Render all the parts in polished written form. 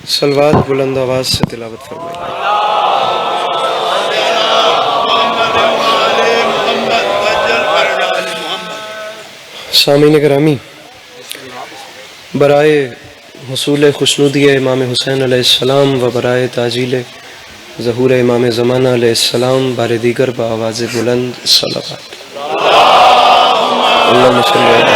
صلوات بلند آواز سے تلاوت فرمائیں۔ سامعین گرامی، برائے حصول خوشنودی امام حسین علیہ السلام و برائے تعجیل ظہور امام زمانہ علیہ السلام بار دیگر بآواز بلند صلوات۔ اللہم صلی علی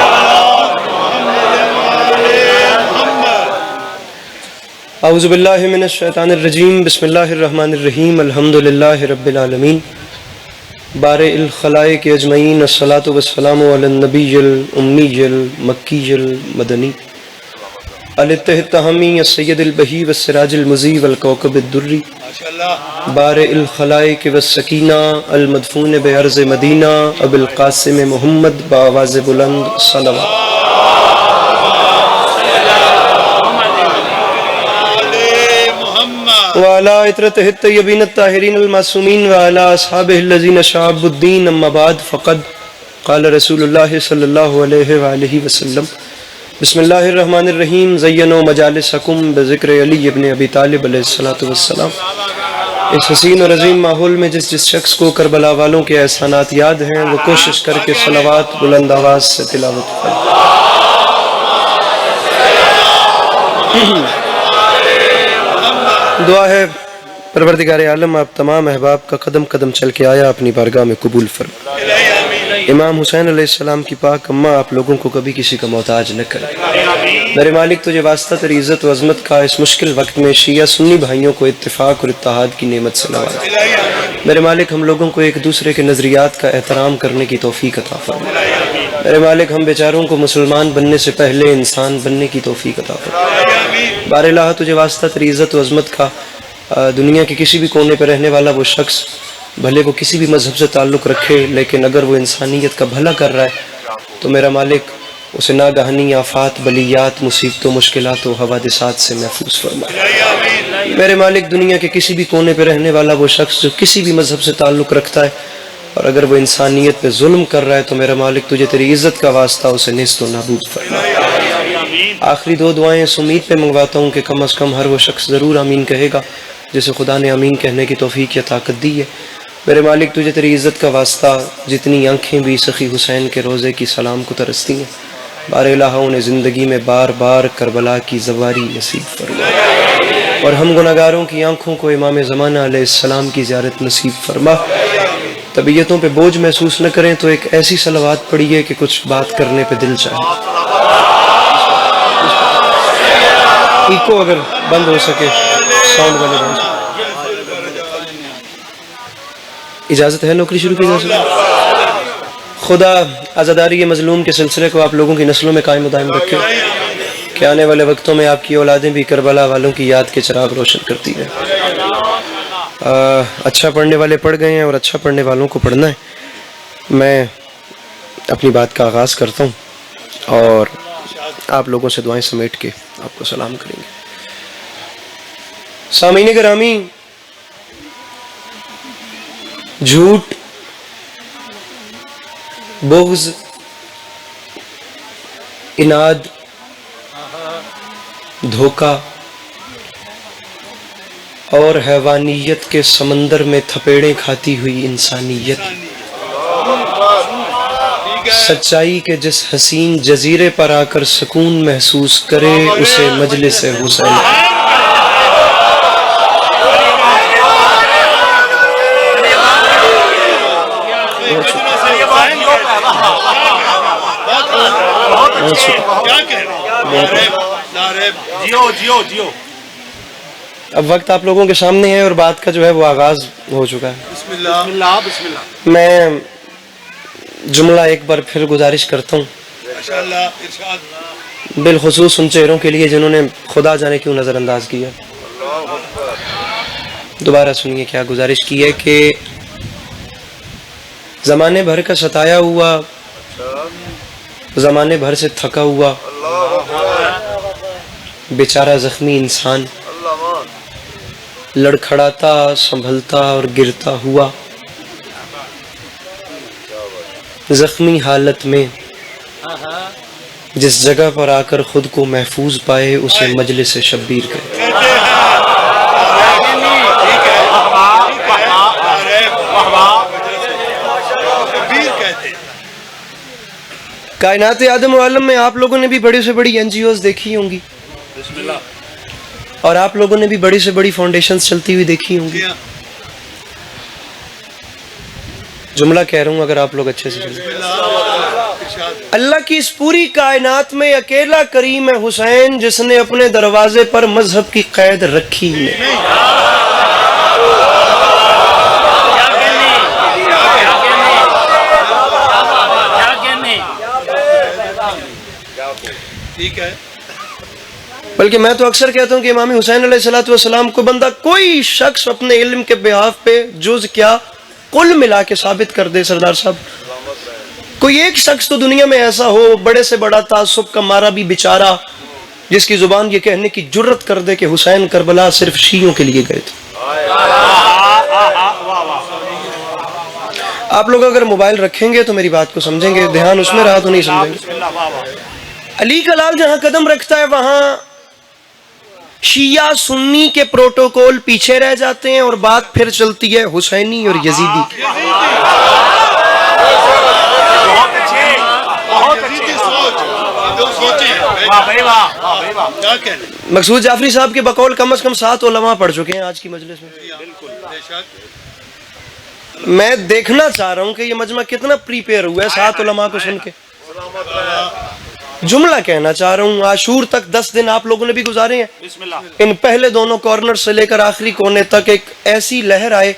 اعوذ باللہ من الشیطان الرجیم، بسم اللہ الرحمن الرحیم، الحمدللہ رب العالمین، بارئ الخلائق اجمعین، الصلاۃ والسلام علی النبی الامی المکی المدنی الاتحاد التہمی السید البہی والسراج المضی والکوکب الدری، بارئ الخلائق والسکینہ المدفون بعرض مدینہ ابو القاسم محمد بآواز بلند صلوات۔ وعلى عطرته الطيبين الطاهرين المعصومين وعلى أصحابه الذين شعبوا الدين، أما بعد فقد قال رسول الله صلى الله عليه وآله وسلم، بسم الله الرحمن الرحيم، زينوا مجالسكم بذكر علي ابن ابی طالب علیہ الصلوۃ والسلام۔ اس حسین اور عظیم ماحول میں جس شخص کو کربلا والوں کے احسانات یاد ہیں وہ کوشش کر کے صلوات بلند آواز سے تلاوت کرے۔ دعا ہے پروردگار عالم آپ تمام احباب کا قدم قدم چل کے آیا اپنی بارگاہ میں قبول فرما۔ امام حسین علیہ السلام کی پاک اماں آپ لوگوں کو کبھی کسی کا محتاج نہ کرے۔ میرے مالک تجھے واسطہ تیری عزت و عظمت کا اس مشکل وقت میں شیعہ سنی بھائیوں کو اتفاق اور اتحاد کی نعمت سے نواز۔ میرے مالک ہم لوگوں کو ایک دوسرے کے نظریات کا احترام کرنے کی توفیق عطا فرما۔ میرے مالک ہم بیچاروں کو مسلمان بننے سے پہلے انسان بننے کی توفیق عطا فرما۔ بار الہ تجھے واسطہ تیری عزت و عظمت کا دنیا کے کسی بھی کونے پہ رہنے والا وہ شخص، بھلے وہ کسی بھی مذہب سے تعلق رکھے لیکن اگر وہ انسانیت کا بھلا کر رہا ہے تو میرا مالک اسے ناگہانی آفات، بلیات، مصیبتوں، مشکلات و حوادثات سے محفوظ فرما۔ میرے مالک دنیا کے کسی بھی کونے پہ رہنے والا وہ شخص جو کسی بھی مذہب سے تعلق رکھتا ہے اور اگر وہ انسانیت پہ ظلم کر رہا ہے تو میرا مالک تجھے تیری عزت کا واسطہ اسے نیست و نابود فرما۔ آخری دو دعائیں اس امید پہ منگواتا ہوں کہ کم از کم ہر وہ شخص ضرور آمین کہے گا جسے خدا نے آمین کہنے کی توفیق یا طاقت دی ہے۔ میرے مالک تجھے تیری عزت کا واسطہ جتنی آنکھیں بھی سخی حسین کے روزے کی سلام کو ترستی ہیں، بار الہ انہیں زندگی میں بار بار کربلا کی زواری نصیب فرما، اور ہم گناہگاروں کی آنکھوں کو امام زمانہ علیہ السلام کی زیارت نصیب فرما۔ طبیعتوں پہ بوجھ محسوس نہ کریں تو ایک ایسی صلوات پڑھیے کہ کچھ بات کرنے پہ دل چاہے۔ ایکو اگر بند ہو سکے ساؤنڈ والے بند۔ اجازت ہے نوکری شروع کی جا سکے؟ خدا عزاداری مظلوم کے سلسلے کو آپ لوگوں کی نسلوں میں قائم و دائم رکھے کہ آنے والے وقتوں میں آپ کی اولادیں بھی کربلا والوں کی یاد کے چراغ روشن کرتی ہیں۔ اچھا پڑھنے والے پڑھ گئے ہیں اور اچھا پڑھنے والوں کو پڑھنا ہے۔ میں اپنی بات کا آغاز کرتا ہوں اور آپ لوگوں سے دعائیں سمیٹ کے آپ کو سلام کریں گے۔ سامعین گرامی، جھوٹ، بغض، اناد، دھوکہ اور حیوانیت کے سمندر میں تھپیڑیں کھاتی ہوئی انسانیت سچائی کے جس حسین جزیرے پر آ کر سکون محسوس کرے اسے مجلس حسین۔ اب وقت آپ لوگوں کے سامنے ہے اور بات کا جو ہے وہ آغاز ہو چکا ہے۔ بسم اللہ بسم اللہ۔ میں جملہ ایک بار پھر گزارش کرتا ہوں بالخصوص ان چہروں کے لیے جنہوں نے خدا جانے کیوں نظر انداز کیا۔ دوبارہ سنیے کیا گزارش کی ہے کہ زمانے بھر کا ستایا ہوا، زمانے بھر سے تھکا ہوا بیچارہ زخمی انسان لڑکھڑاتا، سنبھلتا اور گرتا ہوا زخمی حالت میں جس جگہ پر آ کر خود کو محفوظ پائے اسے مجلس شبیر کہتے ہیں۔ کائنات آدم و عالم میں آپ لوگوں نے بھی بڑی سے بڑی این جی اوز دیکھی ہوں گی، اور آپ لوگوں نے بھی بڑی سے بڑی فاؤنڈیشنز چلتی ہوئی دیکھی ہوں گی۔ جملہ کہہ رہا ہوں اگر آپ لوگ اچھے سے سنیں، اللہ کی اس پوری کائنات میں اکیلا کریم ہے حسین جس نے اپنے دروازے پر مذہب کی قید رکھی نہیں۔ بلکہ میں تو اکثر کہتا ہوں کہ امام حسین علیہ السلام کو بندہ کوئی شخص اپنے علم کے بحاف پہ جز کیا کل ملا کے ثابت کر دے، سردار صاحب کوئی ایک شخص تو دنیا میں ایسا ہو بڑے سے بڑا تعصب کا مارا بھی بیچارہ جس کی زبان یہ کہنے کی جرت کر دے کہ حسین کربلا صرف شیعوں کے لیے گئے تھے۔ آپ لوگ اگر موبائل رکھیں گے تو میری بات کو سمجھیں گے، دھیان اس میں رہا تو نہیں سمجھیں گے۔ علی کا لال جہاں قدم رکھتا ہے وہاں شیعہ سنی کے پروٹوکول پیچھے رہ جاتے ہیں اور بات پھر چلتی ہے حسینی اور یزیدی کی۔ مقصود جعفری صاحب کے بقول کم از کم 7 علماء پڑھ چکے ہیں آج کی مجلس میں۔ میں دیکھنا چاہ رہا ہوں کہ یہ مجمع کتنا پریپیئر ہوا ہے 7 علماء کو سن کے۔ جملہ کہنا چاہ رہا ہوں، عاشور تک 10 دن آپ لوگوں نے بھی گزارے ہیں، ان پہلے دونوں کارنر سے لے کر آخری کونے تک ایک ایسی لہر آئے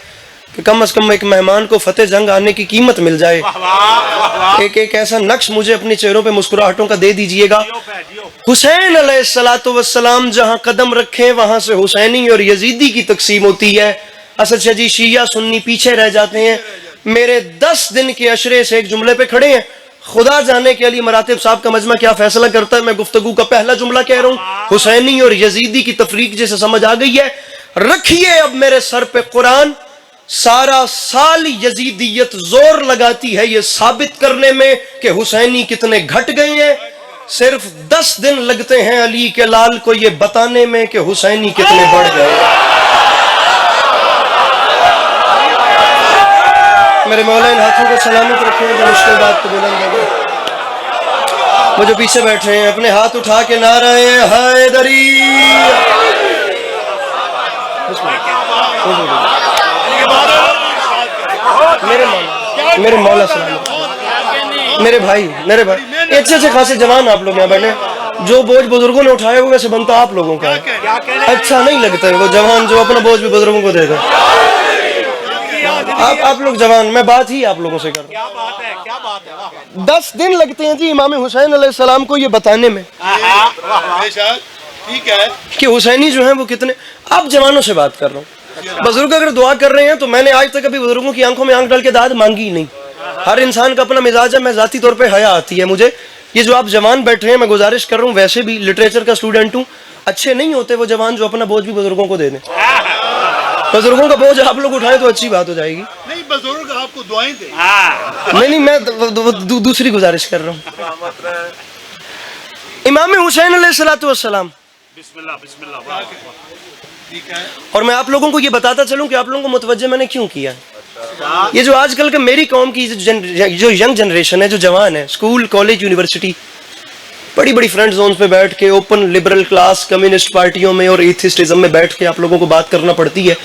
کہ کم از کم ایک مہمان کو فتح جنگ آنے کی قیمت مل جائے۔ ایک ایسا نقش مجھے اپنی چہروں پہ مسکراہٹوں کا دے دیجئے گا۔ حسین علیہ السلام جہاں قدم رکھیں وہاں سے حسینی اور یزیدی کی تقسیم ہوتی ہے۔ اسد شاہ جی شیعہ سنی پیچھے رہ جاتے ہیں۔ میرے 10 دن کے عشرے سے ایک جملے پہ کھڑے ہیں، خدا جانے کے علی مراتب صاحب کا مجمع کیا فیصلہ کرتا ہے۔ میں گفتگو کا پہلا جملہ کہہ رہا ہوں، حسینی اور یزیدی کی تفریق جیسے سمجھ آ گئی ہے، رکھیے اب میرے سر پہ قرآن۔ سارا سال یزیدیت زور لگاتی ہے یہ ثابت کرنے میں کہ حسینی کتنے گھٹ گئے ہیں، صرف 10 دن لگتے ہیں علی کے لال کو یہ بتانے میں کہ حسینی کتنے بڑھ گئے ہیں۔ میرے مولا ان ہاتھوں کو سلامت رکھیں جو مشکل بات کو بلند کریں۔ وہ جو پیچھے بیٹھے ہیں اپنے ہاتھ اٹھا کے نعرہ حیدری۔ میرے مولا سلامت، میرے بھائی اچھے سے خاصے جوان آپ لوگ یہاں بیٹھے، جو بوجھ بزرگوں نے اٹھایا وہ ویسے بنتا آپ لوگوں کا ہے، اچھا نہیں لگتا ہے وہ جوان جو اپنا بوجھ بھی بزرگوں کو دے دے۔ آپ لوگ جوان، میں بات ہی آپ لوگوں سے کر رہا ہوں۔ 10 دن لگتے ہیں جی امام حسین علیہ السلام کو یہ بتانے میں کہ حسینی جو ہیں وہ کتنے۔ آپ جوانوں سے بات کر رہا ہوں، بزرگ اگر دعا کر رہے ہیں تو میں نے آج تک ابھی بزرگوں کی آنکھوں میں آنکھ ڈال کے داد مانگی ہی نہیں۔ ہر انسان کا اپنا مزاج ہے، میں ذاتی طور پہ حیا آتی ہے مجھے۔ یہ جو آپ جوان بیٹھے ہیں میں گزارش کر رہا ہوں، ویسے بھی لٹریچر کا اسٹوڈنٹ ہوں، اچھے نہیں ہوتے وہ جوان جو اپنا بوجھ بھی بزرگوں کو دے دیں۔ بزرگوں کا بوجھ آپ لوگ اٹھائیں تو اچھی بات ہو جائے گی۔ نہیں بزرگ آپ کو دعائیں دیں۔ نہیں میں دوسری گزارش کر رہا ہوں۔ امام حسین علیہ السلام، اور میں آپ لوگوں کو یہ بتاتا چلوں کہ آپ لوگوں کو متوجہ میں نے کیوں کیا ہے۔ یہ جو آج کل کے میری قوم کی جو ینگ جنریشن ہے، جو جوان ہے، اسکول کالج یونیورسٹی بڑی بڑی فرنٹ زونز پہ بیٹھ کے اوپن لبرل کلاس کمیونسٹ پارٹیوں میں اور ایتھسٹزم میں بیٹھ کے آپ لوگوں کو بات کرنا پڑتی ہے،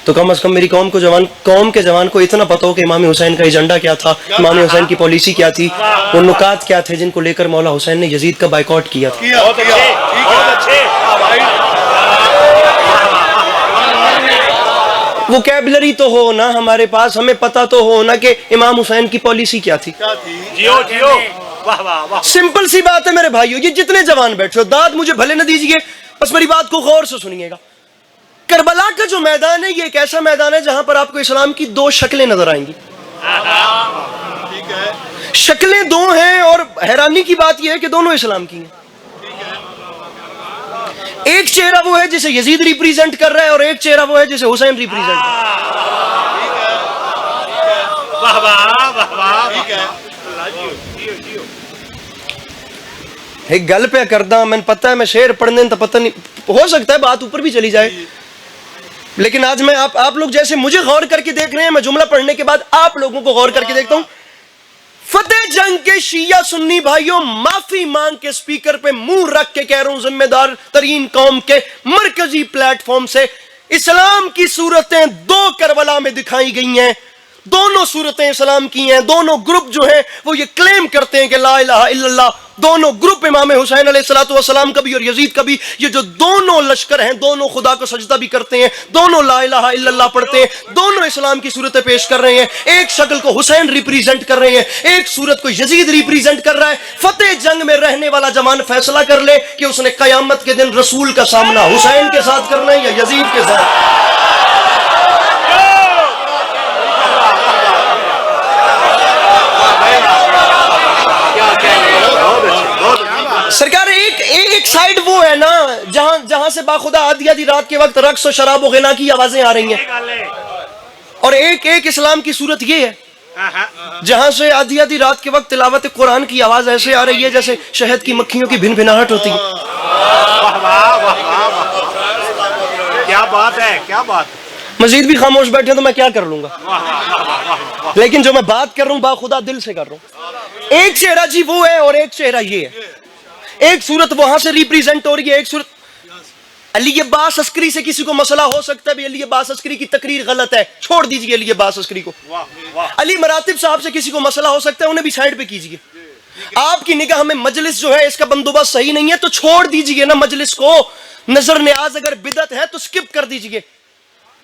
تو کم از کم میری قوم کے جوان کو اتنا پتہ ہو کہ امام حسین کا ایجنڈا کیا تھا، امام حسین کی پالیسی کیا تھی، وہ نکات کیا تھے جن کو لے کر مولا حسین نے یزید کا بائیکاٹ کیا تھا۔ ووکیبلری تو ہو نا ہمارے پاس، ہمیں پتہ تو ہو نا کہ امام حسین کی پالیسی کیا تھی۔ سمپل سی بات ہے میرے بھائیو، یہ جتنے جوان بیٹھے ہو داد مجھے بھلے نہ دیجئے، بس میری بات کو غور سے سنیے گا۔ کربلا کا جو میدان ہے یہ ایک ایسا میدان ہے جہاں پر آپ کو اسلام کی 2 شکلیں نظر آئیں گی۔ شکلیں 2 ہیں اور حیرانی کی بات یہ ہے کہ دونوں اسلام کی ہیں۔ ایک چہرہ وہ ہے جسے یزید ریپریزنٹ کر رہا ہے اور ایک چہرہ وہ ہے جسے حسین ریپریزنٹ کر رہا ہے۔ ایک گل پہ کردا میں پتہ ہے میں شعر پڑھنے تو پتہ نہیں ہو سکتا ہے بات اوپر بھی چلی جائے، لیکن آج میں آپ لوگ جیسے مجھے غور کر کے دیکھ رہے ہیں، میں جملہ پڑھنے کے بعد آپ لوگوں کو غور کر کے دیکھتا ہوں. فتح جنگ کے شیعہ سنی بھائیوں، معافی مانگ کے سپیکر پہ منہ رکھ کے کہہ رہا ہوں، ذمہ دار ترین قوم کے مرکزی پلیٹ فارم سے، اسلام کی صورتیں دو کربلا میں دکھائی گئی ہیں، دونوں صورتیں اسلام کی ہیں. دونوں گروپ جو ہیں وہ یہ کلیم کرتے ہیں کہ لا الہ الا اللہ. دونوں گروپ امام حسین علیہ السلام کا بھی اور یزید کا بھی، یہ جو دونوں لشکر ہیں دونوں خدا کو سجدہ بھی کرتے ہیں، دونوں لا الہ الا اللہ پڑھتے ہیں، دونوں اسلام کی صورتیں پیش کر رہے ہیں. ایک شکل کو حسین ریپریزنٹ کر رہے ہیں، ایک صورت کو یزید ریپریزنٹ کر رہا ہے. فتح جنگ میں رہنے والا جوان فیصلہ کر لے کہ اس نے قیامت کے دن رسول کا سامنا حسین کے ساتھ کرنا ہے یا یزید کے ساتھ. سرکار ایک سائیڈ وہ ہے نا جہاں سے باخدا آدھی آدھی رات کے وقت رقص و شراب و غنا کی آوازیں آ رہی ہیں، اور ایک اسلام کی صورت یہ ہے جہاں سے آدھی آدھی رات کے وقت تلاوت قرآن کی آواز ایسے آ رہی ہے جیسے شہد کی مکھیوں کی بھن بھناہٹ ہوتی ہے. کیا بات ہے، کیا بات. مزید بھی خاموش بیٹھے تو میں کیا کر لوں گا، لیکن جو میں بات کر رہا ہوں باخدا دل سے کر رہا ہوں. ایک چہرہ جی وہ ہے اور ایک چہرہ یہ ہے. ایک صورت وہاں سے ریپریزنٹ ہو رہی ہے، ایک صورت علی عباس عسکری سے کسی کو مسئلہ ہو سکتا ہے بھی علی عباس عسکری کی تقریر غلط ہے، چھوڑ دیجئے علی عباس عسکری کو. علی مراتب صاحب سے کسی کو مسئلہ ہو سکتا ہے، انہیں بھی سائیڈ پہ کیجئے. آپ کی نگاہ میں مجلس جو ہے اس کا بندوبست صحیح نہیں ہے تو چھوڑ دیجئے نا مجلس کو. نظر نیاز اگر بدعت ہے تو سکپ کر دیجئے.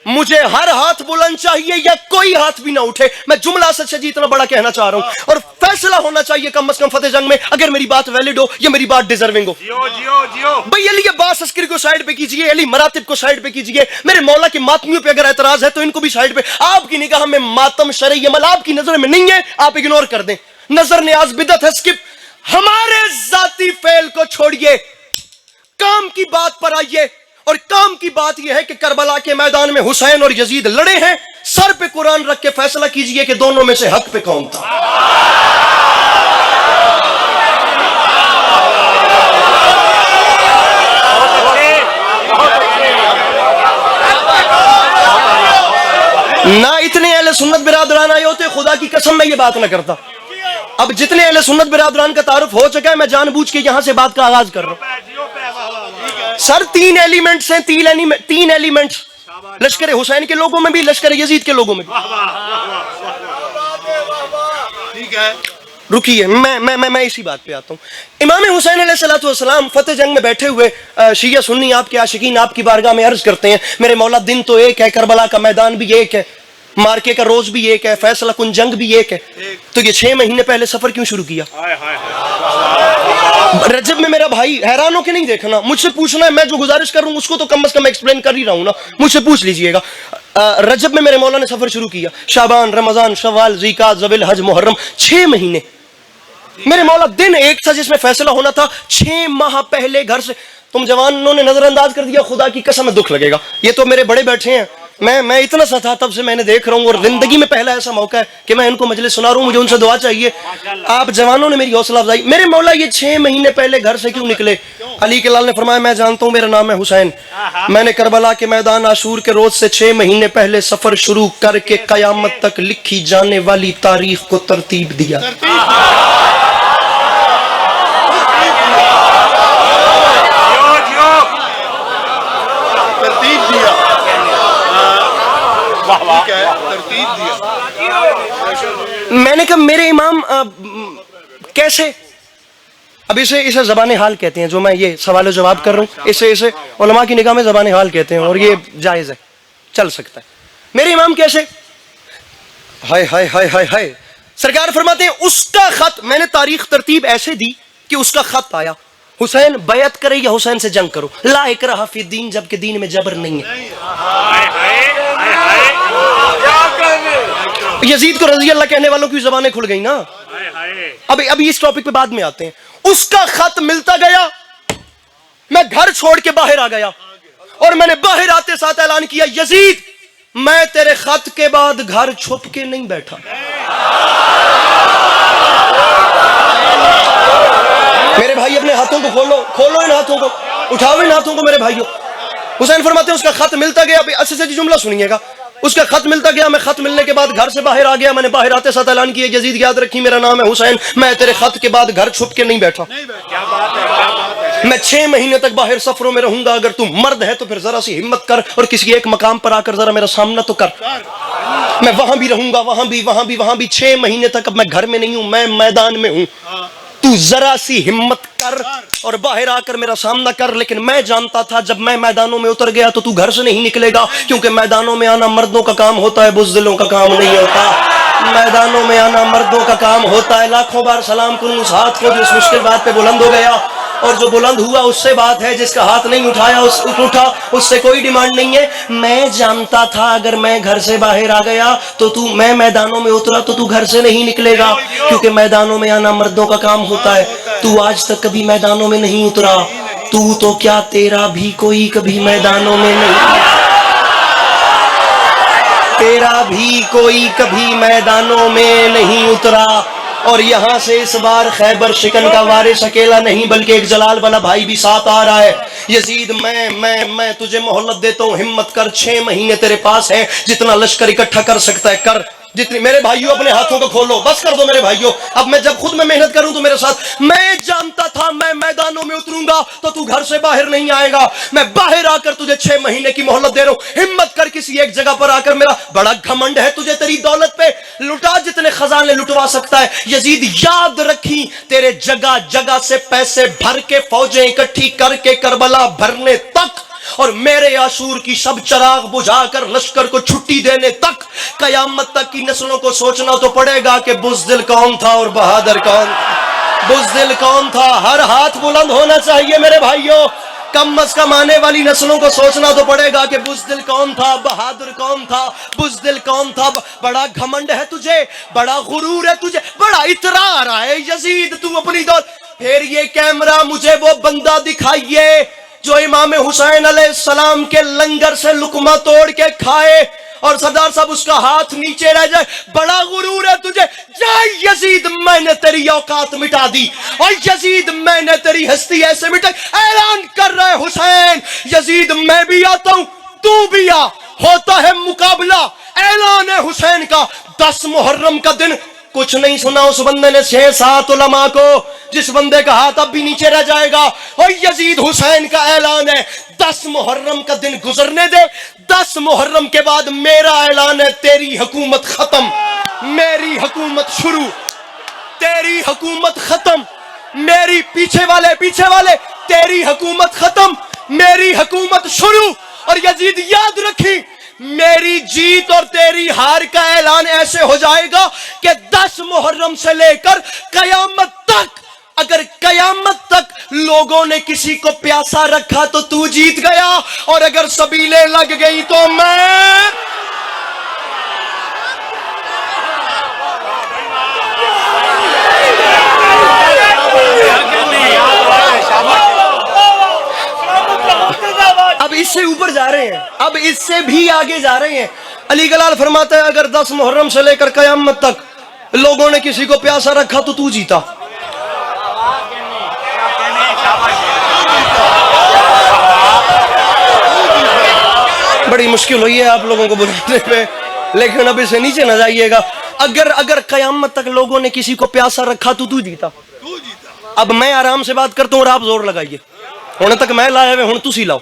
مجھے ہر ہاتھ بلند چاہیے یا کوئی ہاتھ بھی نہ اٹھے. میں جملہ اسد سے اتنا بڑا کہنا چاہ رہا ہوں، اور فیصلہ ہونا چاہیے کم از کم فتح جنگ میں، اگر میری بات ویلڈ ہو یا میری بات ڈیزرونگ ہو. بھئی علی عباس عسکری کو سائیڈ پہ کیجئے، علی مراتب کو سائیڈ پہ کیجئے. میرے مولا کے ماتمیوں پہ اگر اعتراض ہے تو ان کو بھی سائیڈ پہ. آپ کی نگاہ میں ماتم شرعی عمل آپ کی نظر میں نہیں ہے، آپ اگنور کر دیں. نظر نیاز بدعت ہے، سکپ. ہمارے ذاتی فعل کو چھوڑیے، کام کی بات پر آئیے. اور کام کی بات یہ ہے کہ کربلا کے میدان میں حسین اور یزید لڑے ہیں. سر پہ قرآن رکھ کے فیصلہ کیجئے کہ دونوں میں سے حق پہ کون تھا. نہ اتنے اہل سنت برادران آئے ہوتے، خدا کی قسم میں یہ بات نہ کرتا. اب جتنے اہل سنت برادران کا تعارف ہو چکا ہے، میں جان بوجھ کے یہاں سے بات کا آغاز کر رہا ہوں. سر تین ایلیمنٹس ہیں، تین ایلیمنٹس لشکر حسین کے لوگوں میں بھی، لشکر یزید کے لوگوں میں بھی. ٹھیک ہے، رکیے میں اسی بات پہ آتا ہوں. امام حسین علیہ السلام فتح جنگ میں بیٹھے ہوئے شیعہ سنی آپ کے عاشقین آپ کی بارگاہ میں عرض کرتے ہیں، میرے مولا دن تو ایک ہے، کربلا کا میدان بھی ایک ہے، مارکے کا روز بھی ایک ہے، فیصلہ کن جنگ بھی ایک ہے، تو یہ 6 مہینے پہلے سفر کیوں شروع کیا؟ رجب میں میرا بھائی حیران ہو کے نہیں دیکھنا، مجھ سے پوچھنا ہے. میں جو گزارش کر رہا ہوں اس کو تو کم از کم ایکسپلین کر ہی رہا ہوں نا، مجھ سے پوچھ لیجئے گا. رجب میں میرے مولا نے سفر شروع کیا، شعبان، رمضان، شوال، ذوالقعدہ، ذوالحج، حج، محرم، 6 مہینے. میرے مولا دن ایک تھا جس میں فیصلہ ہونا تھا، 6 ماہ پہلے گھر سے. تم جوانوں نے نظر انداز کر دیا، خدا کی قسم میں دکھ لگے گا. یہ تو میرے بڑے بیٹھے ہیں، میں اتنا سا تھا تب سے میں نے دیکھ رہا ہوں، اور زندگی میں پہلا ایسا موقع ہے کہ میں ان کو مجلس سنا رہا ہوں، مجھے ان سے دعا چاہیے. آپ جوانوں نے میری حوصلہ افزائی. میرے مولا یہ 6 مہینے پہلے گھر سے کیوں نکلے؟ علی کے لال نے فرمایا میں جانتا ہوں میرا نام ہے حسین، میں نے کربلا کے میدان عاشور کے روز سے 6 مہینے پہلے سفر شروع کر کے قیامت تک لکھی جانے والی تاریخ کو ترتیب دیا. میں نے کہا میرے امام کیسے؟ اب اسے زبان حال کہتے ہیں، جو میں یہ سوال و جواب کر رہا ہوں اسے علماء کی نگاہ میں زبان حال کہتے ہیں، اور یہ جائز ہے، چل سکتا ہے. میرے امام کیسے؟ ہائے ہائے ہائے ہائے ہائے. سرکار فرماتے ہیں اس کا خط، میں نے تاریخ ترتیب ایسے دی کہ اس کا خط آیا، حسین بیعت کرے یا حسین سے جنگ کرو، لا اکراہ فی الدین، جبکہ دین میں جبر نہیں ہے. یزید کو رضی اللہ کہنے والوں کی زبانیں کھل گئی نا. ابھی اس ٹاپک پہ بعد میں آتے ہیں. اس کا خط ملتا گیا، میں گھر چھوڑ کے باہر آ گیا، اور میں نے باہر آتے ساتھ اعلان کیا یزید میں تیرے خط کے بعد گھر چھپ کے نہیں بیٹھا. میرے بھائی اپنے ہاتھوں کو کھولو ان ہاتھوں کو، اٹھاؤ ان ہاتھوں کو میرے بھائیوں۔ حسین فرماتے ہیں اس کا خط ملتا گیا، اچھے سے جملہ سنیے گا، اس کا خط ملتا گیا، میں خط ملنے کے بعد گھر سے باہر آ گیا، میں نے باہر آتے ساتھ اعلان کیا یزید یاد رکھی میرا نام ہے حسین، میں تیرے خط کے بعد گھر چھپ کے نہیں بیٹھا، کیا بات ہے، کیا بات ہے۔ میں 6 مہینے تک باہر سفروں میں رہوں گا، اگر تو مرد ہے تو پھر ذرا سی ہمت کر اور کسی ایک مقام پر آ کر ذرا میرا سامنا تو کر، میں وہاں بھی رہوں گا، وہاں بھی 6 مہینے تک، اب میں گھر میں نہیں ہوں، میں میدان میں ہوں، تو ذرا سی ہمت کر اور باہر آ کر میرا سامنا کر۔ لیکن میں جانتا تھا جب میں میدانوں میں اتر گیا تو گھر سے نہیں نکلے گا، کیونکہ میدانوں میں آنا مردوں کا کام ہوتا ہے، بزدلوں کا کام نہیں ہوتا، میدانوں میں آنا مردوں کا کام ہوتا ہے۔ لاکھوں بار سلام کروں اس ہاتھ کو جو اس مشکل بات پہ بلند ہو گیا، اور جو بلند ہوا اس سے بات ہے، جس کا ہاتھ نہیں اٹھایا اٹھا اس سے کوئی ڈیمانڈ نہیں ہے۔ میں جانتا تھا اگر میں گھر سے باہر آ گیا تو میں میدانوں میں اترا تو گھر سے نہیں نکلے گا، کیونکہ میدانوں میں آنا مردوں کا کام ہوتا ہے۔ تو آج تک کبھی میدانوں میں نہیں اترا، تو کیا تیرا بھی کوئی کبھی میدانوں میں نہیں، تیرا بھی کوئی کبھی میدانوں میں نہیں اترا۔ اور یہاں سے اس بار خیبر شکن کا وارث اکیلا نہیں بلکہ ایک جلال والا بھائی بھی ساتھ آ رہا ہے۔ یزید میں تجھے مہلت دیتا ہوں، ہمت کر، 6 مہینے تیرے پاس ہیں، جتنا لشکر اکٹھا کر سکتا ہے کر، جتنی۔ میرے بھائیوں اپنے ہاتھوں کو کھولو، بس کر دو میرے بھائیوں، اب میں جب خود میں محنت کروں تو میرے ساتھ۔ میں جانتا تھا میں میدانوں میں اتروں گا تو گھر سے باہر نہیں آئے گا، میں باہر آ کر تجھے 6 مہینے کی مہلت دے رہا ہوں، ہمت کر کسی ایک جگہ پر آ کر، میرا بڑا گھمنڈ ہے تجھے تیری دولت پہ، لٹا جتنے خزانے لٹوا سکتا ہے۔ یزید یاد رکھی تیرے جگہ جگہ سے پیسے بھر کے فوجیں اکٹھی کر کے کربلا بھرنے تک، اور میرے عاشور کی شب چراغ بجھا کر لشکر کو چھٹی دینے تک، قیامت تک کی نسلوں کو سوچنا تو پڑے گا کہ بزدل کون تھا اور بہادر کون تھا، بزدل کون تھا۔ ہر ہاتھ بلند ہونا چاہیے میرے بھائیوں، کم از کم آنے والی نسلوں کو سوچنا تو پڑے گا کہ بزدل کون تھا، بہادر کون تھا، بزدل کون تھا۔ بڑا گھمنڈ ہے تجھے، بڑا غرور ہے تجھے، بڑا اترار ہے یزید تو اپنی دور۔ پھر یہ کیمرہ مجھے وہ بندہ دکھائیے جو امام حسین علیہ السلام کے لنگر سے لقمہ توڑ کے کھائے اور سردار صاحب اس کا ہاتھ نیچے رہ جائے۔ بڑا غرور ہے تجھے، جا یزید میں نے تیری اوقات مٹا دی، اور یزید میں نے تیری ہستی ایسے مٹائی، اعلان کر رہے حسین یزید میں بھی آتا ہوں تو بھی آ، ہوتا ہے مقابلہ۔ اعلان ہے حسین کا، 10 محرم کا دن۔ کچھ نہیں سنا اس بندے نے 6-7 علماء کو، جس بندے کا ہاتھ اب بھی نیچے رہ جائے گا، اور یزید حسین کا اعلان ہے 10 محرم کا دن گزرنے دے، 10 محرم کے بعد میرا اعلان ہے تیری حکومت ختم، میری حکومت شروع، تیری حکومت ختم، میری پیچھے والے تیری حکومت ختم، میری حکومت شروع۔ اور یزید یاد رکھی میری جیت اور تیری ہار کا اعلان ایسے ہو جائے گا کہ 10 محرم سے لے کر قیامت تک، اگر قیامت تک لوگوں نے کسی کو پیاسا رکھا تو تو جیت گیا، اور اگر سبیلیں لگ گئی تو میں۔ اب اس سے اوپر جا رہے ہیں، اب اس سے بھی آگے جا رہے ہیں۔ علی گلال فرماتا ہے اگر 10 محرم سے لے کر قیامت تک لوگوں نے کسی کو پیاسا رکھا تو جیتا۔ بڑی مشکل ہوئی ہے آپ لوگوں کو بلانے پہ، لیکن اب اسے نیچے نہ جائیے گا۔ اگر قیامت تک لوگوں نے کسی کو پیاسا رکھا تو جیتا۔ اب میں آرام سے بات کرتا ہوں اور آپ زور لگائیے، ہونے تک میں لایا ہوئے ہوں تسی لاؤ۔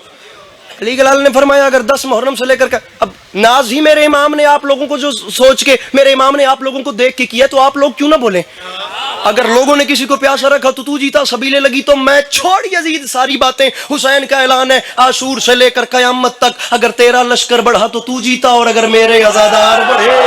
علی گلال نے فرمایا اگر 10 محرم سے لے کر، اب ناز ہی میرے امام نے آپ لوگوں کو جو سوچ کے، میرے امام نے آپ لوگوں کو دیکھ کے کیا، تو آپ لوگ کیوں نہ بولیں؟ اگر لوگوں نے کسی کو پیاسا رکھا تو جیتا، سبیلیں لگی تو میں، چھوڑ یزید ساری باتیں، حسین کا اعلان ہے عاشور سے لے کر قیامت تک، اگر تیرا لشکر بڑھا تو جیتا، اور اگر میرے عزادار بڑھے۔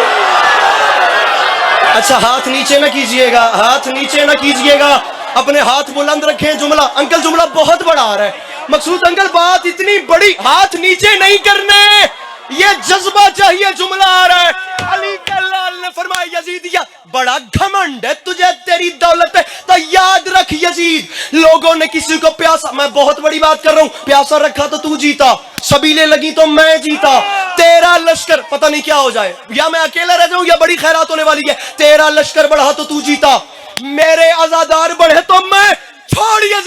اچھا ہاتھ نیچے نہ کیجئے گا، ہاتھ نیچے نہ کیجئے گا، اپنے ہاتھ بلند رکھیں۔ جملہ انکل، جملہ بہت بڑا آ رہا ہے، مقصود انکل بات اتنی بڑی، ہاتھ نیچے نہیں کرنے، یہ جذبہ چاہیے، جملہ آ رہا ہے۔ علی گلال نے فرمایا یزید بڑا گھمنڈ ہے تجھے تیری دولت ہے، تو یاد رکھ یزید لوگوں نے کسی کو پیاسا، میں بہت بڑی بات کر رہا ہوں، پیاسا رکھا تو جیتا، سبیلیں لگی تو میں جیتا، تیرا لشکر پتہ نہیں کیا ہو جائے، یا میں اکیلا رہ جاؤں یا بڑی خیرات ہونے والی ہے، تیرا لشکر بڑھا تو جیتا، میرے عزادار بڑھے تو میں، چھوڑ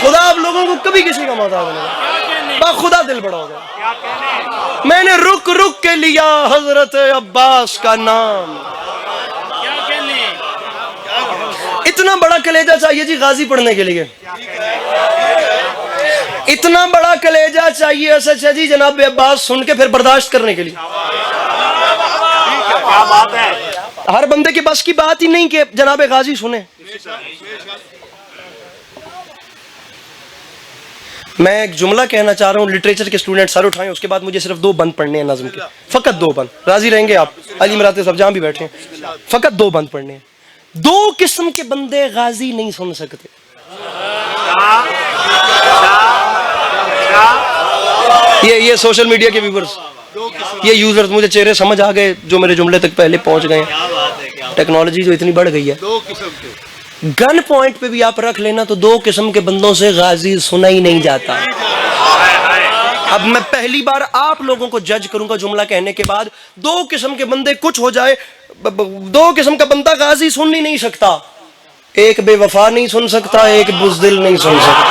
خدا آپ لوگوں کو کبھی کسی کا محتاج نہیں. با خدا دل بڑا ہو گیا. میں نے رک رک کے لیا حضرت عباس کا نام. اتنا بڑا کلیجہ چاہیے جی غازی پڑھنے کے لیے. اتنا بڑا کلیجہ چاہیے ایسا جی جناب عباس سن کے پھر برداشت کرنے کے لیے. کیا بات ہے. ہر بندے کے بس کی بات ہی نہیں کہ جناب غازی سنے. میں ایک جملہ کہنا چاہ رہا ہوں, لٹریچر کے اسٹوڈنٹ سر اٹھائیں, اس کے بعد مجھے صرف 2 بند پڑھنے ہیں نظم کے, فقط 2 بند. راضی رہیں گے آپ؟ علی مراتے صاحب جہاں بھی بیٹھے ہیں, فقط 2 بند پڑھنے ہیں. 2 قسم کے بندے غازی نہیں سن سکتے. یہ سوشل میڈیا کے ویورز, یہ یوزرز, مجھے چہرے سمجھ آ گئے جو میرے جملے تک پہلے پہنچ گئے ہیں. ٹیکنالوجی جو اتنی بڑھ گئی ہے, 2 قسم کے. گن پوائنٹ پہ بھی آپ رکھ لینا تو 2 قسم کے بندوں سے غازی سنا ہی نہیں جاتا. اب میں پہلی بار آپ لوگوں کو جج کروں گا جملہ کہنے کے بعد. 2 قسم کے بندے, کچھ ہو جائے, 2 قسم کا بندہ غازی سن ہی نہیں سکتا. ایک بے وفا نہیں سن سکتا, ایک بزدل نہیں سن سکتا.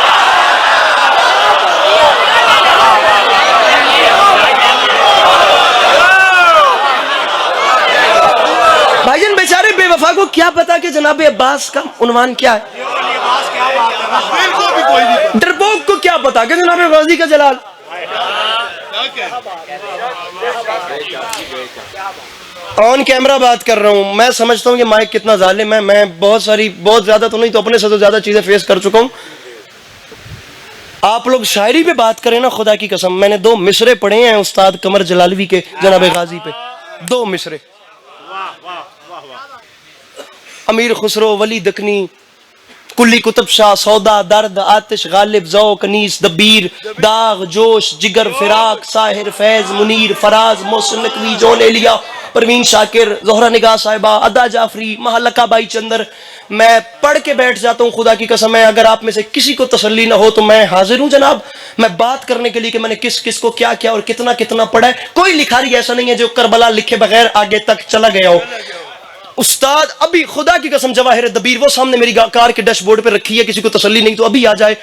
بھائی جان بیچارے بے وفا کو کیا پتا کہ جناب عباس کا عنوان کیا ہے. ڈرپوک کو کیا پتا کہ جناب غازی کا جلال. آن کیمرہ بات کر رہا ہوں. میں سمجھتا ہوں کہ مائک کتنا ظالم ہے. میں بہت زیادہ تو نہیں تو اپنے سے تو زیادہ چیزیں فیس کر چکا ہوں. آپ لوگ شاعری پہ بات کریں نا, خدا کی قسم میں نے 2 مصرے پڑھے ہیں استاد قمر جلالوی کے جناب غازی پہ. 2 مصرے. امیر خسرو, ولی دکنی, کلی کتب شاہ, سودا, درد, آتش, غالب, ذوق, انیس, دبیر, داغ, جوش, جگر, فراق, ساحر, فیض, منیر, فراز, محسن نقوی, جون ایلیا, پروین شاکر, زہرا نگاہ صاحبہ, ادا جعفری, محلقہ بائی چندر. میں پڑھ کے بیٹھ جاتا ہوں, خدا کی قسم ہے. اگر آپ میں سے کسی کو تسلی نہ ہو تو میں حاضر ہوں جناب, میں بات کرنے کے لیے کہ میں نے کس کس کو کیا کیا اور کتنا کتنا پڑھا ہے. کوئی لکھاری ایسا نہیں ہے جو کربلا لکھے بغیر آگے تک چلا گیا ہو. استاد ابھی خدا کی قسم جواہر دبیر وہ سامنے میری کار کے ڈیش بورڈ پہ رکھی ہے, کسی کو تسلی نہیں تو ابھی آ جائے.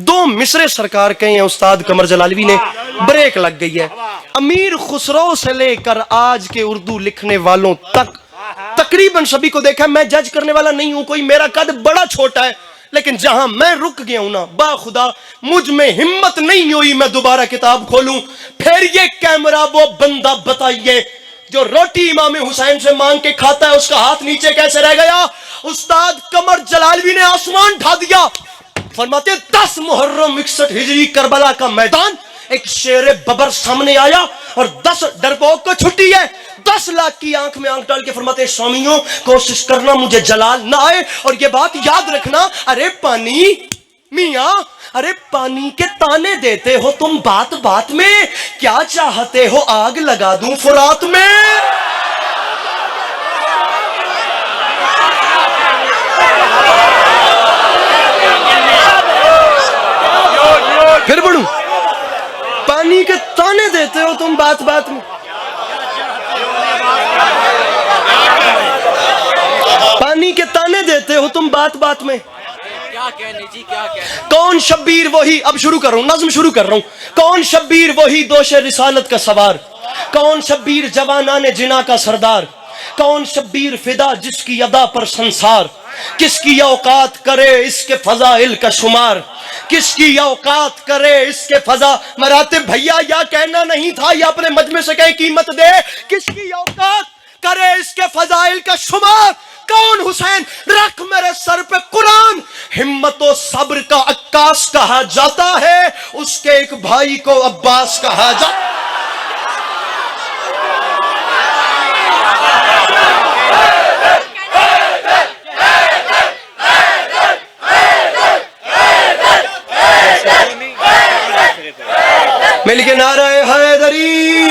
2 مصرے سرکار کہے ہیں استاد قمر جلالوی نے, بریک لگ گئی ہے. امیر خسرو سے لے کر آج کے اردو لکھنے والوں تک تقریباً سبھی کو دیکھا. میں جج کرنے والا نہیں ہوں, کوئی میرا قد بڑا چھوٹا ہے, لیکن جہاں میں رک گیا ہوں نا, با خدا مجھ میں ہمت نہیں ہوئی میں دوبارہ کتاب کھولوں. پھر یہ کیمرہ وہ بندہ بتائیے جو روٹی امام حسین سے مانگ کے کھاتا ہے, اس کا ہاتھ نیچے کیسے رہ گیا. استاد قمر جلالوی نے آسمان ڈھا دیا. فرماتے 10 محرم 61 ہجری کربلا کا میدان, ایک شیر ببر سامنے آیا اور 10 ڈرپوک کو چھٹی ہے. 10 لاکھ کی آنکھ میں آنکھ ڈال کے فرماتے شامیوں کوشش کرنا مجھے جلال نہ آئے, اور یہ بات یاد رکھنا. ارے پانی میاں, ارے پانی کے تانے دیتے ہو تم بات بات میں, کیا چاہتے ہو آگ لگا دوں فرات میں. پھر پڑھوں, پانی کے تانے دیتے ہو تم بات بات میں, پانی کے تانے دیتے ہو تم بات بات میں. کون شبیر وہی, اب شروع کر رہا ہوں, نظم شروع کر رہا ہوں. کون شبیر وہی دوش رسالت کا سوار, کون شبیر جوانان جنا کا سردار, کون شبیر فدا جس کی ادا پر سنسار, کس کی اوقات کرے اس کے فضائل کا شمار, کس کی اوقات کرے اس کے فضا. مراتب بھیا یا کہنا نہیں تھا یا اپنے مجمع سے کہیں قیمت دے, کس کی اوقات کرے اس کے فضائل کا شمار. کون حسین رکھ میرے سر پہ قرآن, ہمت و صبر کا عکاس کہا جاتا ہے, اس کے ایک بھائی کو عباس کہا جاتا ہے. مل کے نعرہ حیدری,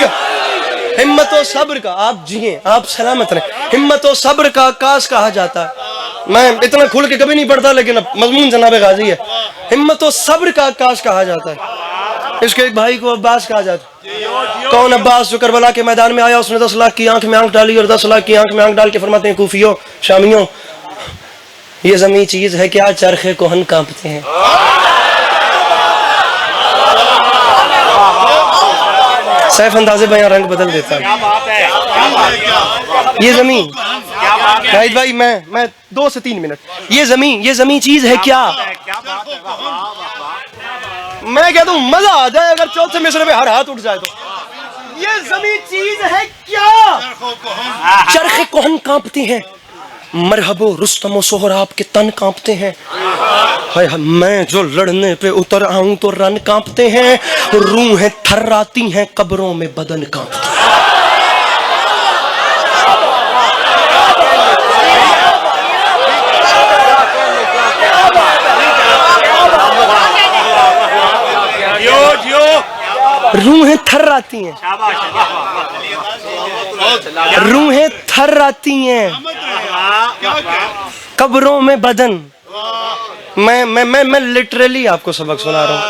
ہمت و صبر کا, آپ جیئیں آپ سلامت رہیں, ہمت و صبر کا عکاس کہا جاتا ہے. میں اتنا کھل کے کبھی نہیں پڑھتا لیکن مضمون جناب غازی ہے. ہمت و صبر کا عکاس کہا جاتا ہے, اس کے ایک بھائی کو عباس کہا جاتا ہے. کون عباس جو کربلا کے میدان میں آیا, اس نے 10 لاکھ کی آنکھ میں آنکھ ڈالی اور 10 لاکھ کی آنکھ میں آنکھ ڈال کے فرماتے ہیں کوفیوں شامیوں یہ زمین چیز ہے کیا چرخ کوہن کانپتے ہیں. سیف انداز بیان رنگ بدل دیتا ہے. یہ زمین شاہد بھائی میں 2 سے 3 منٹ. یہ زمین چیز ہے کیا. میں کہتا ہوں مزہ آ جائے اگر چوتھے مصرے پہ ہر ہاتھ اٹھ جائے تو. یہ زمین چیز ہے کیا چرخ کوہن کانپتے ہیں. مرحب و رستم و سہراب کے تن کانپتے ہیں. میں جو لڑنے پہ اتر آؤں تو رن کانپتے ہیں. روحیں تھراتی ہیں قبروں میں بدن کانپتے ہیں. روحیں تھراتی ہیں. روحیں تھراتی ہیں قبروں میں بدن. میں لٹرلی آپ کو سبق سنا رہا ہوں,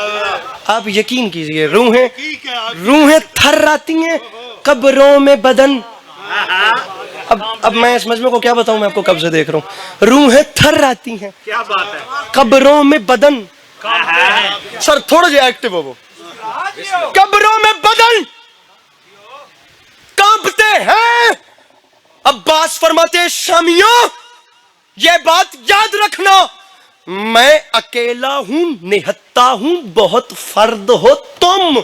آپ یقین کیجئے. روحیں تھراتی ہیں قبروں میں بدن. اب میں اس مجمع کو کیا بتاؤں, میں آپ کو کب سے دیکھ رہا ہوں. روحیں تھراتی ہیں قبروں میں بدن. سر تھوڑا جی ایکٹیو ہو. وہ قبروں میں بدن کانپتے ہیں. عباس فرماتے ہیں شامیوں یہ بات یاد رکھنا, میں اکیلا ہوں نہتا ہوں بہت فرد ہو تم,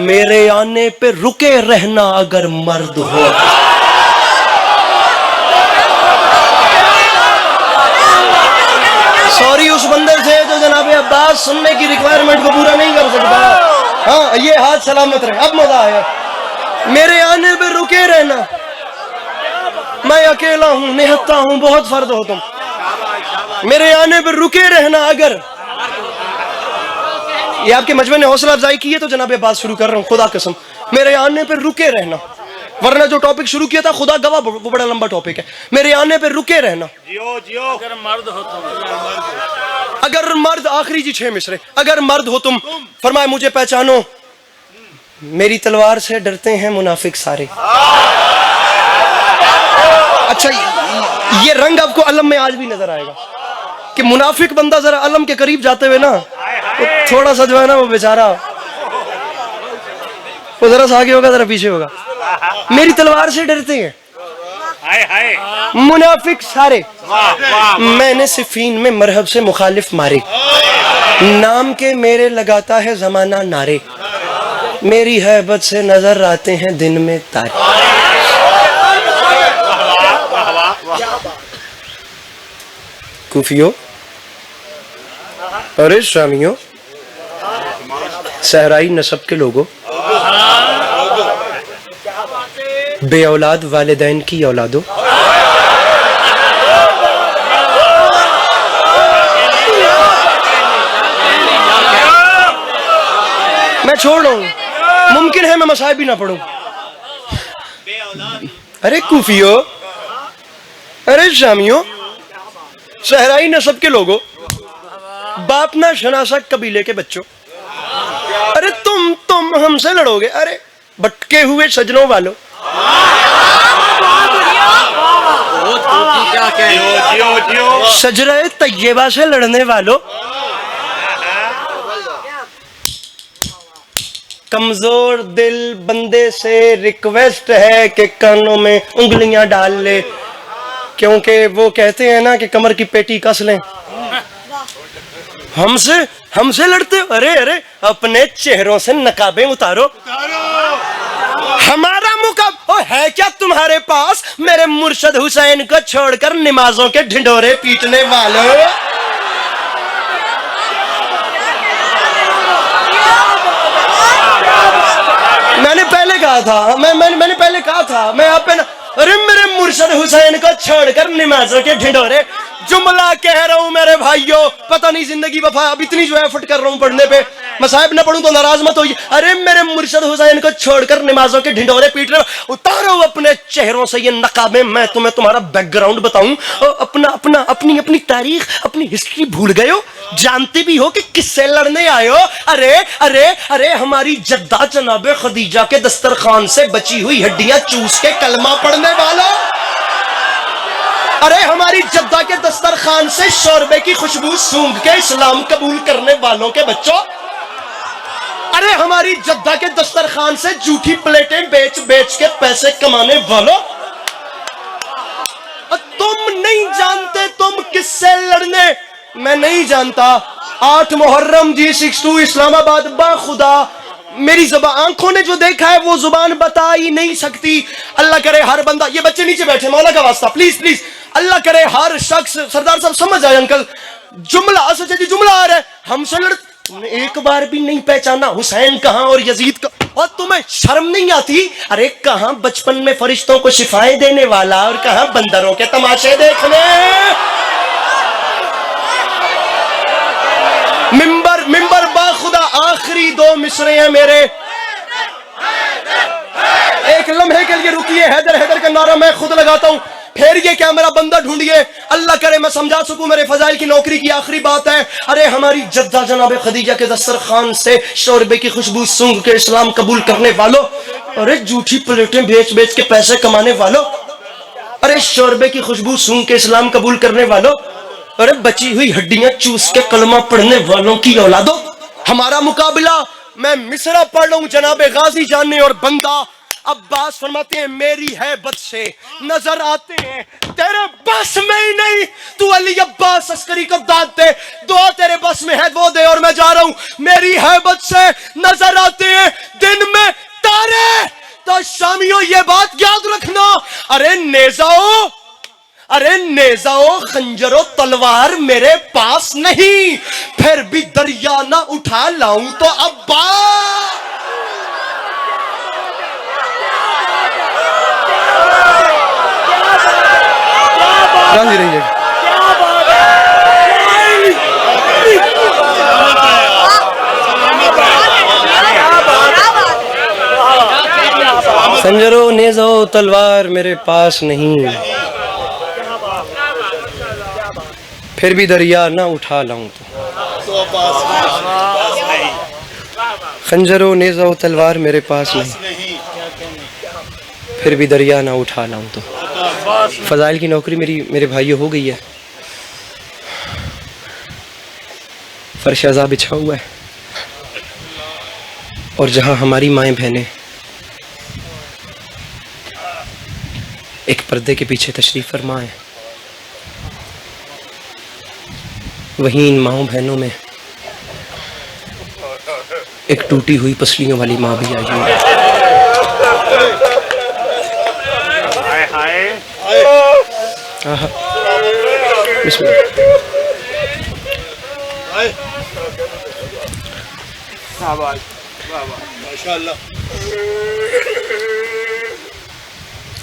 میرے آنے پہ رکے رہنا اگر مرد ہو. سوری اس بندے سے جو جناب عباس سننے کی ریکوائرمنٹ کو پورا نہیں کر سکتا. ہاں یہ ہاتھ سلامت رہے. اب مزہ آیا. میرے آنے پہ رکے رہنا, میں اکیلا ہوں نہتا ہوں بہت فرد ہو تم, میرے آنے پہ رکے رہنا اگر. یہ آپ کے مجمع نے حوصلہ افزائی کی ہے تو جناب بات شروع کر رہا ہوں. خدا قسم میرے آنے پہ رکے رہنا, ورنہ جو ٹاپک شروع کیا تھا خدا گواہ وہ بڑا لمبا ٹاپک ہے. میرے آنے پہ رکے رہنا اگر مرد ہو تم. اگر مرد آخری جی 6 مصرے. اگر مرد ہو تم فرمائے مجھے پہچانو, میری تلوار سے ڈرتے ہیں منافق سارے. اچھا یہ رنگ آپ کو علم میں آج بھی نظر آئے گا کہ منافق بندہ ذرا علم کے قریب جاتے ہوئے نا تھوڑا سا جو ہے نا وہ بیچارہ وہ ذرا سا آگے ہوگا ذرا پیچھے ہوگا. میری تلوار سے ڈرتے ہیں منافق سارے. میں نے صفین میں مرحب سے مخالف مارے, نام کے میرے لگاتا ہے زمانہ نعرے, میری ہیبت سے نظر آتے ہیں دن میں تارے. کوفیوں اور شامیوں, صحرائی نسب کے لوگوں, بے اولاد والدین کی اولادوں, میں چھوڑ رہا ہوں, ممکن ہے میں مصائب بھی نہ پڑھوں. ارے کوفیوں, ارے شامیوں, صحرائی نسب کے لوگوں, باپ نہ شناسا قبیلے کے بچوں, ارے تم ہم سے لڑو گے. ارے بٹکے ہوئے سجنوں والوں, شجرہ طیبہ سے لڑنے والوں, کمزور دل بندے سے ریکویسٹ ہے کہ کانوں میں انگلیاں ڈال لے, کیونکہ وہ کہتے ہیں نا کہ کمر کی پیٹی کس لیں. ہم سے لڑتے ہو. ارے اپنے چہروں سے نقابیں اتارو. ہمارا مقابلہ ہے کیا تمہارے پاس میرے مرشد حسین کو چھوڑ کر نمازوں کے ڈھنڈورے پیٹنے والوں. میں نے پہلے کہا تھا میں آپ پہ ارے میرے مرشد حسین کو چھوڑ کر نمازوں کے ڈھنڈورے. جملہ کہہ رہا ہوں میرے بھائیوں, پتہ نہیں زندگی وفا اب اتنی جو ایفرٹ کر رہا ہوں پڑھنے پہ, مصائب نہ پڑھوں تو ناراض مت ہوئی. ارے میرے مرشد حسین کو چھوڑ کر نمازوں کے ڈھنڈورے پیٹ رہے, اتارو اپنے چہروں سے یہ نقابیں. میں تمہیں تمہارا بیک گراؤنڈ بتاؤں, اپنی تاریخ اپنی ہسٹری بھول گئے ہو, جانتے بھی ہو کہ کس سے لڑنے آئے ہو. ارے ہماری جدہ جناب خدیجہ کے دسترخوان سے بچی ہوئی ہڈیاں چوس کے کلمہ پڑھنے والا. ارے ہماری جدہ کے دسترخوان سے شوربے کی خوشبو سونگھ کے اسلام قبول کرنے والوں کے بچوں، ارے ہماری جدہ کے دسترخوان سے جھوٹی پلیٹیں بیچ بیچ کے پیسے کمانے والوں، تم نہیں جانتے تم کس سے لڑنے، میں نہیں جانتا۔ 8 محرم G62 اسلام آباد، با خدا میری زبان آنکھوں نے جو دیکھا ہے وہ زبان بتا ہی نہیں سکتی۔ اللہ کرے ہر بندہ، یہ بچے نیچے بیٹھے، مولا کا واسطہ پلیز پلیز، اللہ کرے ہر شخص، سردار صاحب سمجھ آئے انکل، جملہ سچے جی جملہ آ رہا ہے، ہم سے لڑ، تم نے ایک بار بھی نہیں پہچانا حسین کہاں اور یزید کا، اور تمہیں شرم نہیں آتی؟ ارے کہاں بچپن میں فرشتوں کو شفائیں دینے والا اور کہاں بندروں کے تماشے دیکھنے۔ ممبر با خدا آخری 2 مصرے ہیں میرے، ایک لمحے کے لیے رکیے، حیدر حیدر کا نعرہ میں خود لگاتا ہوں، پھر یہ کیمرہ بندہ ڈھونڈیے، اللہ کرے میں سمجھا سکوں، میرے فضائل کی نوکری کی آخری بات ہے۔ ارے ہماری جدہ جناب خدیجہ کے دسترخوان سے شوربے کی خوشبو سونگھ کے اسلام قبول کرنے والوں، ارے جھوٹی پلیٹیں بیچ بیچ کے پیسے کمانے والوں، ارے شوربے کی خوشبو سونگھ کے اسلام قبول کرنے والوں، ارے بچی ہوئی ہڈیاں چوس کے کلمہ پڑھنے والوں کی اولادوں، ہمارا مقابلہ، میں مصرع پڑھ لوں جناب غازی جاننے اور بندہ عباس فرماتے ہیں میری ہیبت سے نظر آتے ہیں تیرے بس میں ہی نہیں، تو علی عباس عسکری کو داد دے، دعا تیرے بس میں ہے وہ دے، اور میں جا رہا ہوں، میری ہیبت سے نظر آتے ہیں دن میں تارے، تو شامیوں یہ بات یاد رکھنا، ارے نیزہ و خنجر و تلوار میرے پاس نہیں، پھر بھی دریا نہ اٹھا لاؤں تو ابا۔ راضی رہیے، خنجر و نیزہ و تلوار میرے پاس نہیں، پھر بھی دریا نہ اٹھا لاؤں تو، خنجر و نیزہ و تلوار میرے پاس نہیں، پھر بھی دریا نہ اٹھا لاؤں تو۔ فضائل کی نوکری میرے بھائیوں ہو گئی ہے، فرش عزا بچھا ہوا ہے، اور جہاں ہماری مائیں بہنیں ایک پردے کے پیچھے تشریف فرما ہیں، وہیں ان ماؤں بہنوں میں ایک ٹوٹی ہوئی پسلیوں والی ماں بھی آئی ہے۔ بسم اللہ۔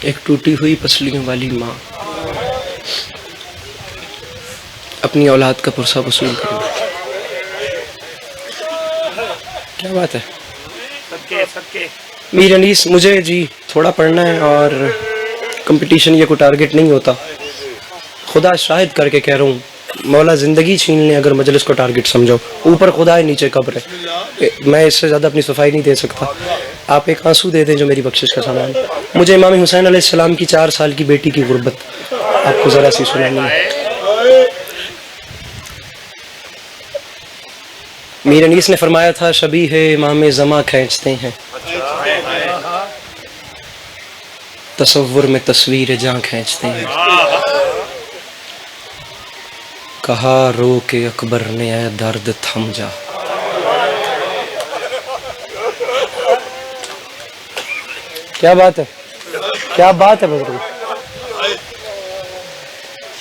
ایک ٹوٹی ہوئی پسلیوں والی ماں اپنی اولاد کا پرسہ وصول کرنا، کیا بات ہے۔ میر انیس، مجھے جی تھوڑا پڑھنا ہے، اور کمپٹیشن یہ کوئی ٹارگٹ نہیں ہوتا، خدا شاہد کر کے کہہ رہا ہوں، مولا زندگی چھین لیں اگر مجلس کو ٹارگٹ سمجھو، اوپر خدا ہے نیچے قبر ہے، میں اس سے زیادہ اپنی صفائی نہیں دے سکتا، آپ ایک آنسو دے دیں جو میری بخشش کا سامان۔ مجھے امام حسین علیہ السلام کی 4 سال کی بیٹی کی غربت آپ کو ذرا سی سنانی ہے۔ میر انیس نے فرمایا تھا شبیہ امام زماں کھینچتے ہیں، تصور میں تصویر جاں کھینچتے ہیں، کہا رو کے اکبر نے اے درد تھم جا۔ کیا بات ہے، کیا بات ہے بزرگ،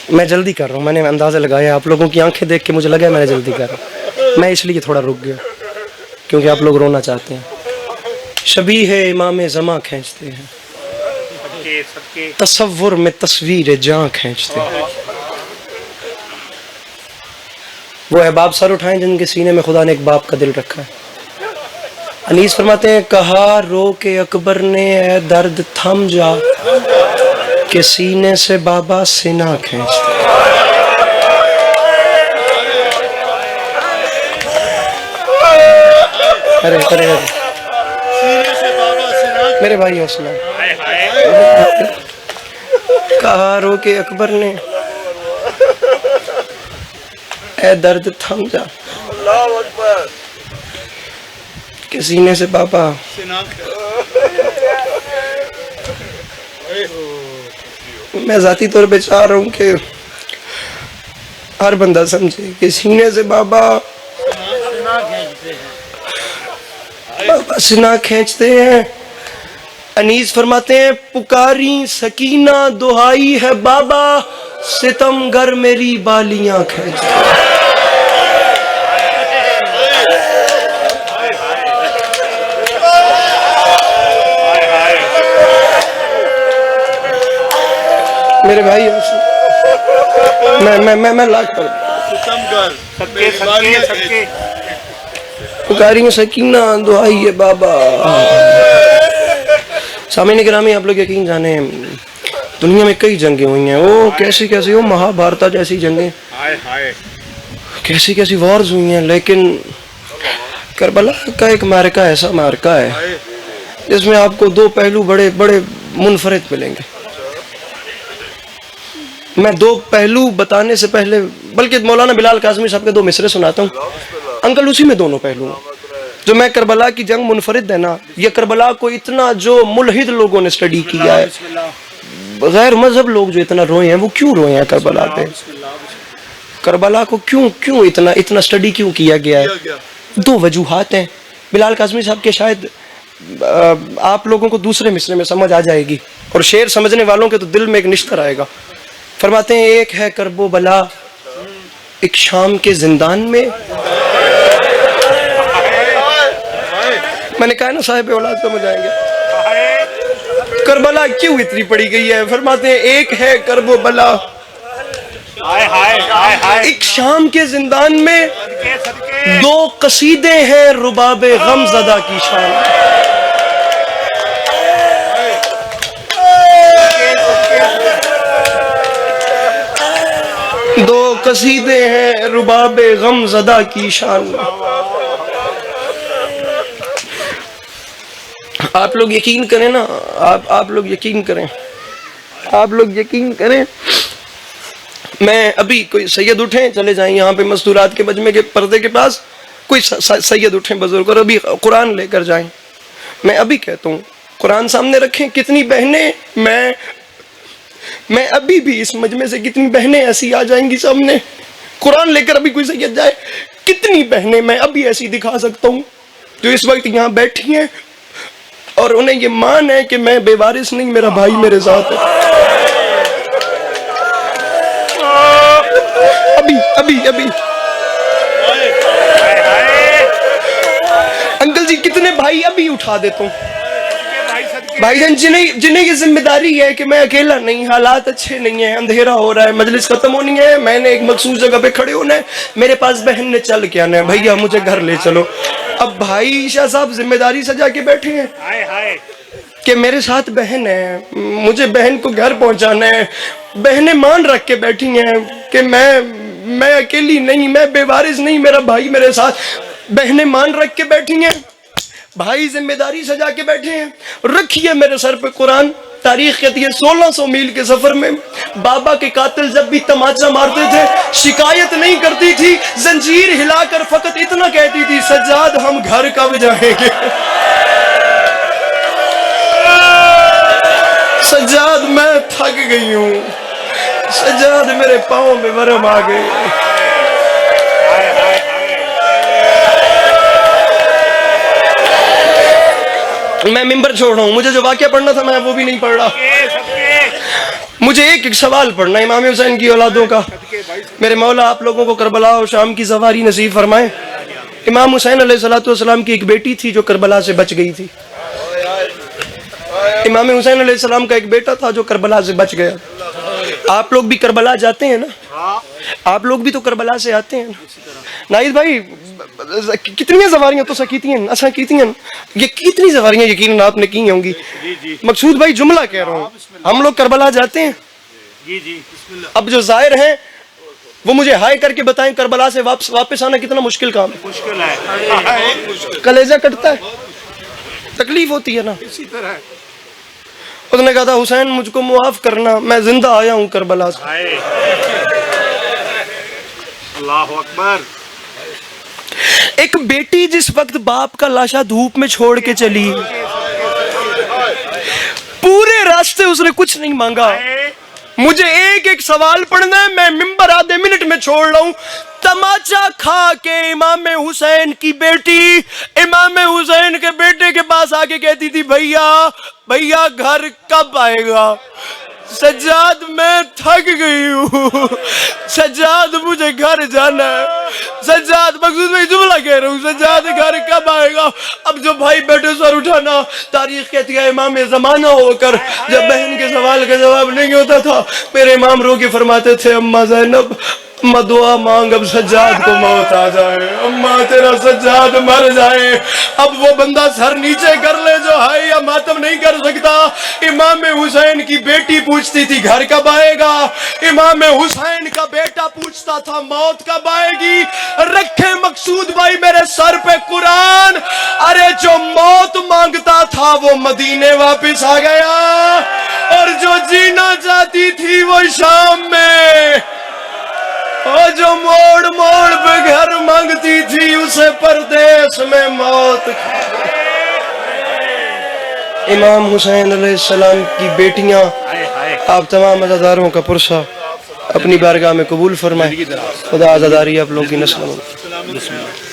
میں جلدی کر رہا ہوں، میں نے اندازہ لگایا آپ لوگوں کی آنکھیں دیکھ کے مجھے لگا میں نے جلدی کر رہا ہوں، میں اس لیے تھوڑا رک گیا کیونکہ آپ لوگ رونا چاہتے ہیں۔ شبیہ امام زماں کھینچتے ہیں، تصور میں تصویر جاں کھینچتے ہیں۔ وہ احباب سر اٹھائیں جن کے سینے میں خدا نے ایک باپ کا دل رکھا ہے۔ انیس فرماتے ہیں کہا رو کے اکبر نے اے درد تھم جا، کہ سینے سے بابا سینہ کھینچتے ہیں۔ ارے میرے بھائی حوصلہ، کہا رو کے اکبر نے اے درد تھم جا کہ سینے سے بابا میں ذاتی طور پہ چاہ رہا ہوں کہ ہر بندہ سمجھے کہ سینے سے بابا سنا کھینچتے ہیں. انیس فرماتے ہیں پکاری سکینہ دہائی ہے بابا ستم گر میری بالیاں کھینچتے ہیں. میرے بھائی میں لاکھ پر پکاری سکینہ دعائی ہے بابا. سامعین گرامی آپ لوگ یقین جانے دنیا میں کئی جنگیں ہوئی ہیں. وہ کیسی کیسی وہ مہا بھارتا جیسی جنگیں کیسی کیسی وارز ہوئی ہیں, لیکن کربلا کا ایک معرکہ ایسا معرکہ ہے جس میں آپ کو دو پہلو بڑے بڑے منفرد ملیں گے. میں دو پہلو بتانے سے پہلے بلکہ مولانا بلال کاظمی صاحب کے دو مصرے سناتا ہوں. انکل اسی میں دونوں پہلو ہیں. جو میں کربلا کی جنگ منفرد ہے نا, یہ کربلا کو اتنا جو ملحد لوگوں نے سٹڈی کیا ہے, غیر مذہب لوگ جو اتنا روئے ہیں, وہ کیوں روئے ہیں کربلا پہ؟ کربلا کو کیوں اتنا سٹڈی کیوں کیا گیا ہے؟ دو وجوہات ہیں. بلال کاظمی صاحب کے شاید آپ لوگوں کو دوسرے مصرے میں سمجھ آ جائے گی, اور شعر سمجھنے والوں کے تو دل میں ایک نشتر آئے گا. فرماتے ہیں ایک ہے کرب و بلا ایک شام کے زندان میں. میں نے کہا نا صاحب اولاد سمجھ آئیں گے کربلا کیوں اتنی پڑی گئی ہے. فرماتے ہیں ایک ہے کرب و بلا ایک شام کے زندان میں, دو قصیدے ہیں رباب غم زدہ کی شان. دو قصیدے ہیں رباب غم زدہ کی شان. آپ لوگ یقین کریں نا, آپ لوگ یقین کریں, میں ابھی کوئی سید اٹھیں چلے جائیں یہاں پہ مستورات کے مجمع کے پردے کے پاس, کوئی سید اٹھیں بزرگ اور ابھی قرآن لے کر جائیں. میں ابھی کہتا ہوں قرآن سامنے رکھیں. کتنی بہنیں میں ابھی بھی اس مجمع سے کتنی بہنیں ایسی آ جائیں گی سامنے, قرآن لے کر ابھی کوئی سید جائے, کتنی بہنیں میں ابھی ایسی دکھا سکتا ہوں جو اس وقت یہاں بیٹھی ہیں اور انہیں یہ مان ہے کہ میں بے وارث نہیں, میرا بھائی میرے ساتھ ہے. ابھی انکل جی کتنے بھائی ابھی اٹھا دیتا ہوں. بھائی جان جنہیں یہ ذمہ داری ہے کہ میں اکیلا نہیں, حالات اچھے نہیں ہیں, اندھیرا ہو رہا ہے, مجلس ختم ہونی ہے, میں نے ایک مخصوص جگہ پہ کھڑے ہونا ہے, میرے پاس بہن نے چل کے آنا ہے, بھیا مجھے گھر لے چلو. اب بھائی شاہ صاحب ذمہ داری سجا کے بیٹھے ہیں کہ میرے ساتھ بہن ہے, مجھے بہن کو گھر پہنچانا ہے. بہنیں مان رکھ کے بیٹھی ہیں کہ میں اکیلی نہیں, میں بے وارث نہیں, میرا بھائی میرے ساتھ. بہنیں مان رکھ کے بیٹھی ہیں, بھائی ذمہ داری سجا کے بیٹھے ہیں. رکھیے میرے سر پہ قرآن. تاریخ کہتی ہے 1600 میل کے سفر میں بابا کے قاتل جب بھی تماچا مارتے تھے شکایت نہیں کرتی تھی, زنجیر ہلا کر فقط اتنا کہتی تھی سجاد ہم گھر کب جائیں گے. سجاد میں تھک گئی ہوں, سجاد میرے پاؤں میں ورم آ گئے. میں ممبر چھوڑ رہا ہوں, مجھے جو واقعہ پڑھنا تھا میں وہ بھی نہیں پڑھ رہا. مجھے ایک سوال پڑھنا ہے امام حسین کی اولادوں کا. میرے مولا آپ لوگوں کو کربلا اور شام کی سواری نصیب فرمائے. امام حسین علیہ السلام کی ایک بیٹی تھی جو کربلا سے بچ گئی تھی. امام حسین علیہ السلام کا ایک بیٹا تھا جو کربلا سے بچ گیا. آپ لوگ بھی کربلا جاتے ہیں نا, آپ لوگ بھی تو کربلا سے آتے ہیں نا. نائد بھائی کتنی سواریاں تو سکیتی ہیں اچھا کیتی ہیں, یہ کتنی سواریاں یقیناً آپ نے کی ہوں گی. مقصود بھائی جملہ کہہ رہا ہوں, ہم لوگ کربلا جاتے ہیں. اب جو ظاہر ہیں وہ مجھے ہائے کر کے بتائیں کربلا سے واپس آنا کتنا مشکل کام ہے. کلیجہ کٹتا ہے, تکلیف ہوتی ہے نا. اس نے کہا تھا حسین مجھ کو معاف کرنا، میں زندہ آیا ہوں کربلا سے۔ اللہ اکبر۔ ایک بیٹی جس وقت باپ کا لاشا دھوپ میں چھوڑ کے چلی، پورے راستے اس نے کچھ نہیں مانگا، مجھے ایک ایک سوال پڑھنا ہے، میں ممبر آدھے منٹ میں چھوڑ رہا ہوں۔ تماچا کھا کے امام حسین کی بیٹی امام حسین کے بیٹے کے پاس آ کے کہتی تھی بھیا گھر کب آئے گا؟ سجاد میں تھک گئی ہوں، سجاد مجھے گھر جانا ہے، سجاد مقصود میں جملہ کہہ رہا ہوں، سجاد گھر کب آئے گا؟ اب جو بھائی بیٹے سر اٹھانا، تاریخ کہتی ہے امام زمانہ ہو کر جب بہن کے سوال کا جواب نہیں ہوتا تھا، میرے امام رو کے فرماتے تھے اماں زینب اماں دعا مانگ اب سجاد کو موت آ جائے، اماں تیرا سجاد مر جائے۔ اب وہ بندہ سر نیچے کر لے جو ہے یا ماتم نہیں کر سکتا۔ امام حسین کی بیٹی پوچھتی تھی گھر کب آئے گا، امام حسین کا بیٹا پوچھتا تھا موت کب آئے گی۔ رکھے مقصود بھائی میرے سر پہ قرآن، ارے جو موت مانگتا تھا وہ مدینے واپس آ گیا، اور جو جینا چاہتی تھی وہ شام میں، اور جو موڑ موڑ پہ گھر مانگتی تھی اسے پردیس میں موت۔ امام حسین علیہ السلام کی بیٹیاں آپ تمام عزاداروں کا پرسہ اپنی بارگاہ میں قبول فرمائے۔ خدا عزاداری آپ لوگوں کی نسل میں